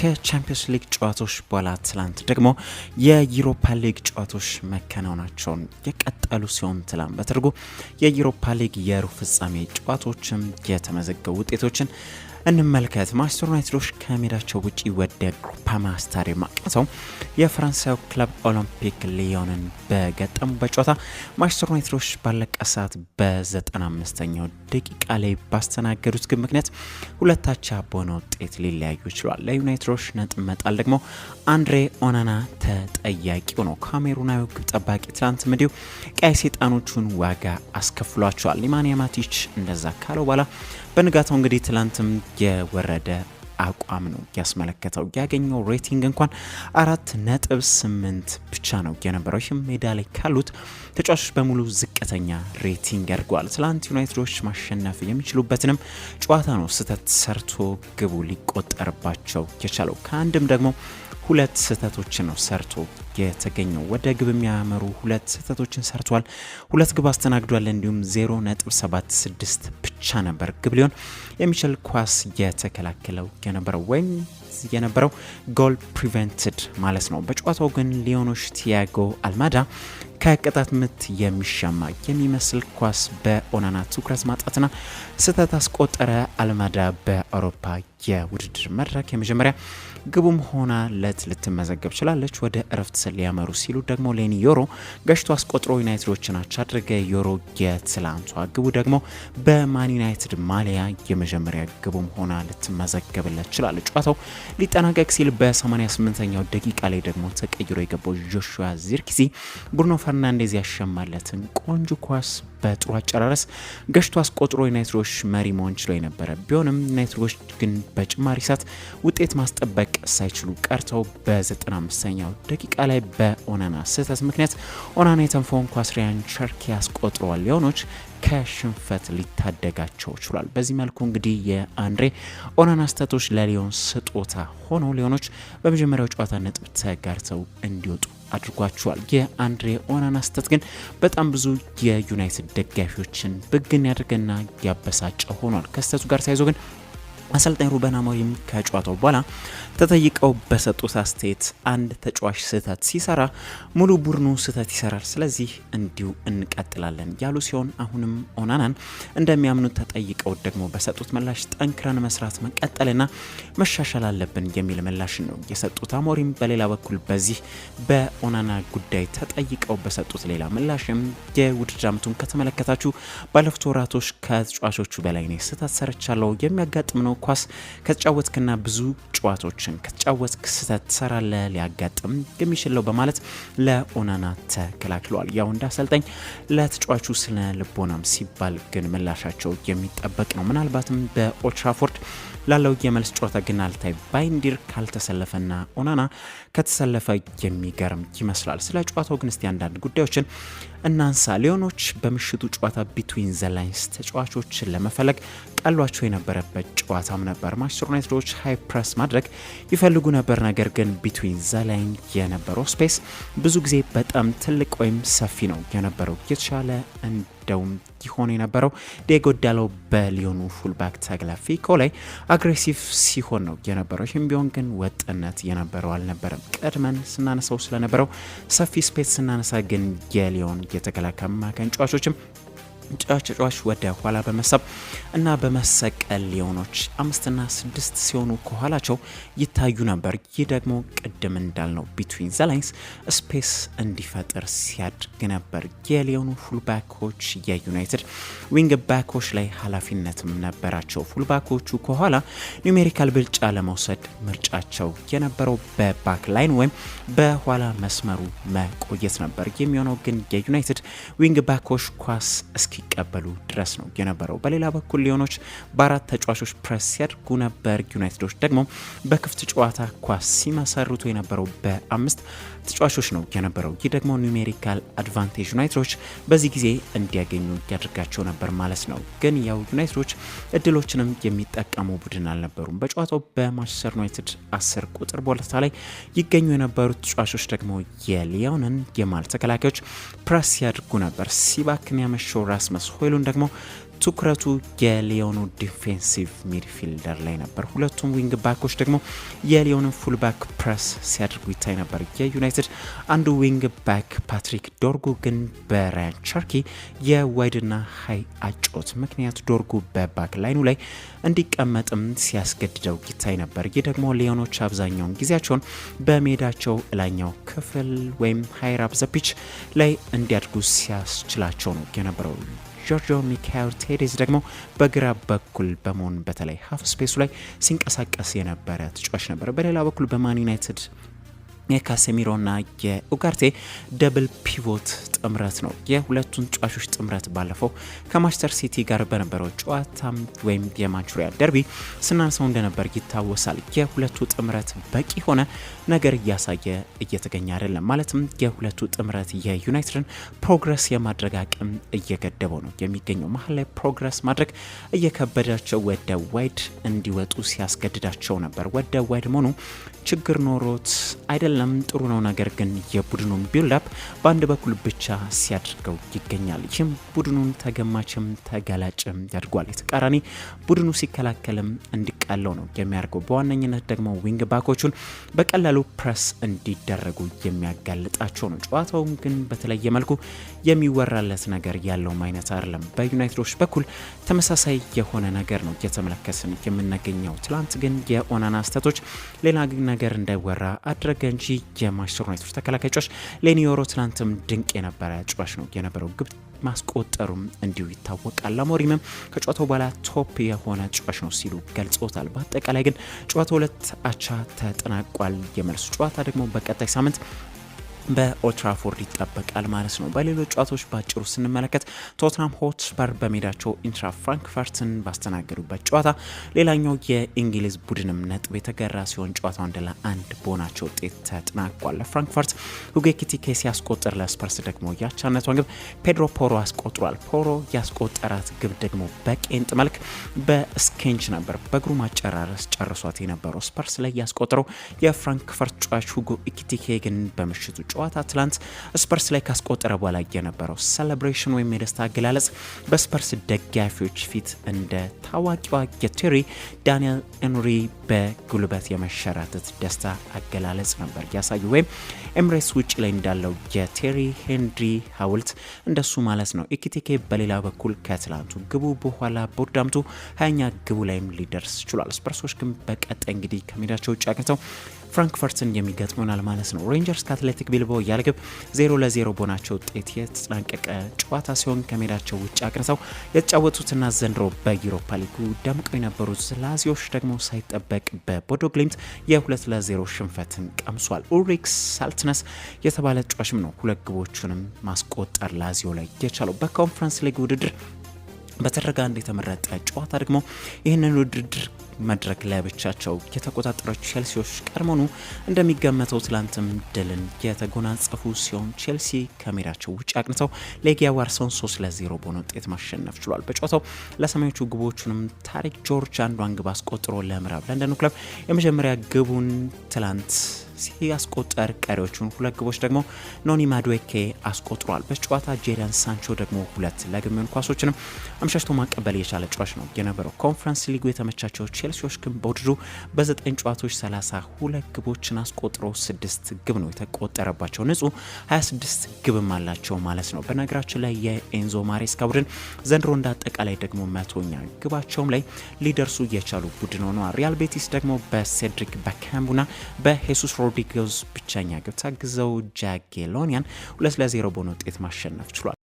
ከቻምፒየንስ ሊግ ጨዋታዎች በኋላ ትላንት ደግሞ የዩሮፓ ሊግ ጨዋታዎች መከናወናቸውን የቀጠሉ ሲሆን ትላንት በተደረጉ የዩሮፓ ሊግ የሩብ ፍጻሜ ጨዋታዎችም የተመዘገቡ ውጤቶችን እንመልከት። ማንቸስተር ዩናይትዶች ከሜዳቸው ውጪ ወደ ግሩፓማ ስታዲየም አቅንተው የፈረንሳዩ ክለብ ኦሎምፒክ ሊዮንን በገጠሙበት ጨዋታ ማንቸስተር ዩናይትዶች ባለቀ ሰዓት በ95ኛው ደቂቃ ላይ ባስተናገዱት ግብ ምክንያት ሁለታቻ በሆነ ውጤት ሊለያዩ ችሏል። ለዩናይትዶች ነጥብ መጣል ደግሞ አንድሬ ኦናና ተጠያቂው ነው። ካሜሩናዊ ግብ ጠባቂ ትላንት ምዲው ቀይ ሰይጣኖቹን ዋጋ አስከፍሏቸዋል። ኒማንያ ማቲች እንደዛ ካለው በኋላ በንጋታው እንግዲህ ትላንትም የወረደ አቋም ነው ያስመለከተው። ያገኘው ሬቲንግ እንኳን 4.8 ብቻ ነው የነበረው። ይህም ሜዳ ላይ ካሉት ተጫዋቾች በሙሉ ዝቅተኛ ሬቲንግ ያድርገዋል። ትላንት ዩናይትዶች ማሸነፍ የሚችሉበትንም ጨዋታ ነው ስህተት ሰርቶ ግቡ ሊቆጠርባቸው የቻለው። ከአንድም ደግሞ ሁለት ስህተቶችን ነው ሰርቶ የተገኘው። ወደ ግብ የሚያመሩ ሁለት ስህተቶችን ሰርቷል። ሁለት ግብ አስተናግዷል። እንዲሁም 0.76 ብቻ ነበር ግብ ሊሆን የሚችል ኳስ የተከላከለው የነበረው ጎል ፕሪቨንትድ ማለት ነው። በጨዋታው ግን ሊዮኖች ቲያጎ አልማዳ ከቅጣት ምት የሚሻማ የሚመስል ኳስ በኦናና ትኩረት ማጣትና ስህተት አስቆጠረ። አልማዳ በአውሮፓ የውድድር መድረክ የመጀመሪያ ግቡም ሆና ልትመዘገብ ችላለች። ወደ እረፍት ሊያመሩ ሲሉ ደግሞ ሌኒ ዮሮ ገሽቶ አስቆጥሮ ዩናይትዶችን አቻ አድርገ። ዮሮ የትላንቷ ግቡ ደግሞ በማን ዩናይትድ ማሊያ የመጀመሪያ ግቡም ሆና ልትመዘገብለት ችላለች። ጨዋታው ሊጠናቀቅ ሲል በ88ኛው ደቂቃ ላይ ደግሞ ተቀይሮ የገባው ጆሹዋ ዚርክዚ ብሩኖ ፈርናንዴዝ ያሸማለትን ቆንጆ ኳስ በጥሩ አጨራረስ ገሽቶ አስቆጥሮ ዩናይትዶች መሪ መሆን ችሎ የነበረ ቢሆንም ዩናይትዶች ግን በጭማሪ ሰዓት ውጤት ማስጠበቅ ሳይችሉ ቀርተው በ95ኛው ደቂቃ ላይ በኦናና ስህተት ምክንያት ኦናና የተንፈውን ኳስ ሪያን ቸርኪ ያስቆጥረዋል። ሊዮኖች ከሽንፈት ሊታደጋቸው ችሏል። በዚህ መልኩ እንግዲህ የአንድሬ ኦናና ስህተቶች ለሊዮን ስጦታ ሆነው ሊዮኖች በመጀመሪያው ጨዋታ ነጥብ ተጋርተው እንዲወጡ አድርጓቸዋል። የአንድሬ ኦናና ስህተት ግን በጣም ብዙ የዩናይትድ ደጋፊዎችን ብግን ያደርገና ያበሳጨ ሆኗል። ከስህተቱ ጋር ተያይዞ ግን አሰልጣኝ ሩበን አሞሪም ከጨዋታው በኋላ ተጠይቀው በሰጡት አስተያየት አንድ ተጫዋች ስህተት ሲሰራ ሙሉ ቡድኑ ስህተት ይሰራል፣ ስለዚህ እንዲሁ እንቀጥላለን ያሉ ሲሆን አሁንም ኦናናን እንደሚያምኑት ተጠይቀው ደግሞ በሰጡት ምላሽ ጠንክረን መስራት መቀጠልና መሻሻል አለብን የሚል ምላሽ ነው የሰጡት አሞሪም። በሌላ በኩል በዚህ በኦናና ጉዳይ ተጠይቀው በሰጡት ሌላ ምላሽም የውድድር ዓመቱን ከተመለከታችሁ ባለፉት ወራቶች ከተጫዋቾቹ በላይ ነው ስህተት ሰርቻለሁ፣ የሚያጋጥም ነው ኳስ ከተጫወትክና ብዙ ጨዋታዎችን ከተጫወትክ ስህተት ትሰራለህ፣ ሊያጋጥም የሚችለው በማለት ለኦናና ተከላክለዋል። ያው እንደ አሰልጣኝ ለተጫዋቹ ስነ ልቦናም ሲባል ግን ምላሻቸው የሚጠበቅ ነው። ምናልባትም በኦልድ ትራፎርድ ላለው የመልስ ጨዋታ ግን አልታይ ባይንዲር ካልተሰለፈና ኦናና ከተሰለፈ የሚገርም ይመስላል። ስለ ጨዋታው ግን እስቲ አንዳንድ ጉዳዮችን እናንሳ። ሊዮኖች በምሽቱ ጨዋታ ቢትዊን ዘ ላይንስ ተጫዋቾችን ለመፈለግ ቀሏቸው የነበረበት ጨዋታም ነበር። ማንቸስተር ዩናይትዶች ሃይ ፕረስ ማድረግ ይፈልጉ ነበር፣ ነገር ግን ቢትዊን ዘ ላይን የነበረው ስፔስ ብዙ ጊዜ በጣም ትልቅ ወይም ሰፊ ነው የነበረው። የተሻለ እንደውም ይሆን የነበረው ዲየጎ ዳሎ በሊዮኑ ፉልባክ ታግላፊኮ ላይ አግሬሲቭ ሲሆን ነው የነበረው። ይህም ቢሆን ግን ወጥነት የነበረው አልነበረም። ቀድመን ስናነሳው ስለነበረው ሰፊ ስፔስ ስናነሳ ግን የሊዮን የተከላካይ አማካኝ ተጫዋቾችም ተጫዋች ወደ ኋላ በመሳብ እና በመሰቀል ሊዮኖች 5 እና 6 ሲሆኑ ከኋላቸው ይታዩ ነበር። ይህ ደግሞ ቅድም እንዳልነው ቢትዊን ዘ ላይንስ ስፔስ እንዲፈጥር ሲያድግ ነበር። የሊዮኑ ፉልባኮች የዩናይትድ ዊንግ ባኮች ላይ ኃላፊነትም ነበራቸው። ፉልባኮቹ ከኋላ ኒውሜሪካል ብልጫ ለመውሰድ ምርጫቸው የነበረው በባክ ላይን ወይም በኋላ መስመሩ መቆየት ነበር የሚሆነው። ግን የዩናይትድ ዊንግ ባኮች ኳስ እስኪቀበሉ ድረስ ነው የነበረው። በሌላ በኩል ሊዮኖች በአራት ተጫዋቾች ፕሬስ ሲያደርጉ ነበር። ዩናይትዶች ደግሞ በክፍት ጨዋታ ኳስ ሲመሰርቱ የነበረው በ5 ተጫዋቾች ነው የነበረው። ይህ ደግሞ ኒውሜሪካል አድቫንቴጅ ዩናይትዶች በዚህ ጊዜ እንዲያገኙ ያደርጋቸው ነበር ማለት ነው። ግን ያው ዩናይትዶች እድሎችንም የሚጠቀሙ ቡድን አልነበሩም። በጨዋታው በማንቸስተር ዩናይትድ 10 ቁጥር ቦታ ላይ ይገኙ የነበሩት ተጫዋቾች ደግሞ የሊዮንን የማል ተከላካዮች ፕሬስ ሲያደርጉ ነበር። ሲባክን ያመሸው ራስመስ ሆይሉንድ ደግሞ ትኩረቱ የሊዮኑ ዲፌንሲቭ ሚድፊልደር ላይ ነበር። ሁለቱም ዊንግ ባኮች ደግሞ የሊዮኑ ፉልባክ ፕረስ ሲያደርጉ ይታይ ነበር። የዩናይትድ አንዱ ዊንግ ባክ ፓትሪክ ዶርጉ ግን በራያን ቸርኪ የዋይድና ሀይ አጮት ምክንያት ዶርጉ በባክ ላይኑ ላይ እንዲቀመጥም ሲያስገድደው ይታይ ነበር። ይህ ደግሞ ሊዮኖች አብዛኛውን ጊዜያቸውን በሜዳቸው ላይኛው ክፍል ወይም ሃይር አፕ ዘ ፒች ላይ እንዲያድጉ ሲያስችላቸው ነው የነበረው። ጆርጂዮ ሚካኤል ቴሬዝ ደግሞ በግራ በኩል በመሆን በተለይ ሀፍ ስፔሱ ላይ ሲንቀሳቀስ የነበረ ተጫዋች ነበር። በሌላ በኩል በማን ዩናይትድ የካሴሚሮና የኡጋርቴ ደብል ፒቮት ጥምረት ነው። የሁለቱን ተጫዋቾች ጥምረት ባለፈው ከማንቸስተር ሲቲ ጋር በነበረው ጨዋታ ወይም የማንቹሪያ ደርቢ ስናነሳው እንደነበር ይታወሳል። የሁለቱ ጥምረት በቂ ሆነ ነገር እያሳየ እየተገኘ አይደለም። ማለትም የሁለቱ ጥምረት የዩናይትድን ፕሮግረስ የማድረግ አቅም እየገደበው ነው የሚገኘው። መሀል ላይ ፕሮግረስ ማድረግ እየከበዳቸው ወደ ዋይድ እንዲወጡ ሲያስገድዳቸው ነበር። ወደ ዋይድ መሆኑ ችግር ኖሮት አይደለም፣ ጥሩ ነው። ነገር ግን የቡድኑን ቢልድ አፕ በአንድ በኩል ብቻ ሲያደርገው ይገኛል። ይህም ቡድኑን ተገማችም ተጋላጭም ያድርጓል። የተቃራኒ ቡድኑ ሲከላከልም እንዲቃለው ነው የሚያደርገው። በዋነኝነት ደግሞ ዊንግ ባኮቹን በቀላሉ ፕረስ እንዲደረጉ የሚያጋልጣቸው ነው። ጨዋታውም ግን በተለየ መልኩ የሚወራለት ነገር ያለውም አይነት አይደለም። በዩናይትዶች በኩል ተመሳሳይ የሆነ ነገር ነው እየተመለከትን የምናገኘው። ትላንት ግን የኦናና ስህተቶች ሌላ ነገር እንዳይወራ አድረገ እንጂ የማንቸስተር ዩናይትድ ተከላካዮች ሌኒዮሮ ትናንትም ድንቅ የነበረ ጨዋች ነው የነበረው። ግብ ማስቆጠሩም እንዲሁ ይታወቃል። አሞሪምም ከጨዋታው በኋላ ቶፕ የሆነ ጨዋች ነው ሲሉ ገልጾታል። በአጠቃላይ ግን ጨዋታው 2 አቻ ተጠናቋል። የመልሱ ጨዋታ ደግሞ በቀጣይ ሳምንት በኦልትራፎርድ ይጠበቃል ማለት ነው። በሌሎች ጨዋታዎች ባጭሩ ስንመለከት ቶትናም ሆትስፐር በሜዳቸው ኢንትራ ፍራንክፈርትን ባስተናገዱበት ጨዋታ ሌላኛው የእንግሊዝ ቡድንም ነጥብ የተገራ ሲሆን ጨዋታው 1-1 በሆናቸው ውጤት ተጠናቋል። ለፍራንክፈርት ሁጎ ኤኪቲኬ ሲያስቆጥር ለስፐርስ ደግሞ ያቻነቷን ግብ ፔድሮ ፖሮ አስቆጥሯል። ፖሮ ያስቆጠራት ግብ ደግሞ በቄንጥ መልክ በስኬንች ነበር በእግሩ ማጨራረስ ጨርሷት የነበረው ስፐርስ ላይ ያስቆጠረው የፍራንክፈርት ጨዋች ሁጎ ኤኪቲኬ ግን በምሽቱ ጨዋታ ትላንት ስፐርስ ላይ ካስቆጠረ በኋላ የነበረው ሴሌብሬሽን ወይም የደስታ አገላለጽ በስፐርስ ደጋፊዎች ፊት እንደ ታዋቂዋ የቴሪ ዳንኤል ኤንሪ በጉልበት የመሸራተት ደስታ አገላለጽ ነበር ያሳዩ። ወይም ኤምሬትስ ውጭ ላይ እንዳለው የቴሪ ሄንሪ ሐውልት እንደሱ ማለት ነው። ኤኪቲኬ በሌላ በኩል ከትላንቱ ግቡ በኋላ ቦርዳምቱ 20ኛ ግቡ ላይም ሊደርስ ችሏል። ስፐርሶች ግን በቀጣይ እንግዲህ ከሜዳቸው ውጭ አግኝተው ፍራንክፈርትን የሚገጥሙናል ማለት ነው። ሬንጀርስ ከአትሌቲክ ቢልባኦ ያለግብ 0-0 በሆናቸው ውጤት የተጠናቀቀ ጨዋታ ሲሆን ከሜዳቸው ውጭ አቅንተው የተጫወቱትና ዘንድሮ በዩሮፓ ሊጉ ደምቀው የነበሩት ላዚዮች ደግሞ ሳይጠበቅ በቦዶ ግሊምት የ2-0 ሽንፈትን ቀምሷል። ኡልሪክስ ሳልትነስ የተባለ ተጫዋችም ነው 2 ግቦቹንም ማስቆጠር ላዚዮ ላይ የቻለው። በኮንፈረንስ ሊግ ውድድር በተደረገ አንድ የተመረጠ ጨዋታ ደግሞ ይህንን ውድድር መድረክ ላይ ብቻቸው የተቆጣጠረው ቼልሲዎች ቀድሞኑ እንደሚገመተው ትላንትም ድልን የተጎናጸፉ ሲሆን ቼልሲ ከሜዳቸው ውጭ አቅንተው ሌጊያ ዋርሶን 3-0 በሆነ ውጤት ማሸነፍ ችሏል። በጨዋታው ለሰማዮቹ ግቦቹንም ታሪክ ጆርጅ አንዷን ግብ አስቆጥሮ ለምዕራብ ለንደኑ ክለብ የመጀመሪያ ግቡን ትላንት ሲያስቆጠር ቀሪዎቹን 2 ግቦች ደግሞ ኖኒ ማዱዌኬ አስቆጥሯል። በጨዋታ ጄደን ሳንቾ ደግሞ 2 ለግብ የሚሆኑ ኳሶችንም አምሻሽቶ ማቀበል የቻለ ጨዋች ነው የነበረው። ኮንፈረንስ ሊጉ የተመቻቸው ቼልሲዎች ግን በውድድሩ በ9 ጨዋታዎች 32 ግቦችን አስቆጥሮ 6 ግብ ነው የተቆጠረባቸው። ንጹህ 26 ግብም አላቸው ማለት ነው። በነገራችን ላይ የኤንዞ ማሬስካ ቡድን ዘንድሮ እንዳጠቃላይ ደግሞ 100ኛ ግባቸውም ላይ ሊደርሱ የቻሉ ቡድን ሆነዋል። ሪያል ቤቲስ ደግሞ በሴድሪክ በካምቡና በሄሱስ ሮድሪጌዝ ብቸኛ ግብ ታግዘው ጃጌሎኒያን 2-0 በሆነ ውጤት ማሸነፍ ችሏል።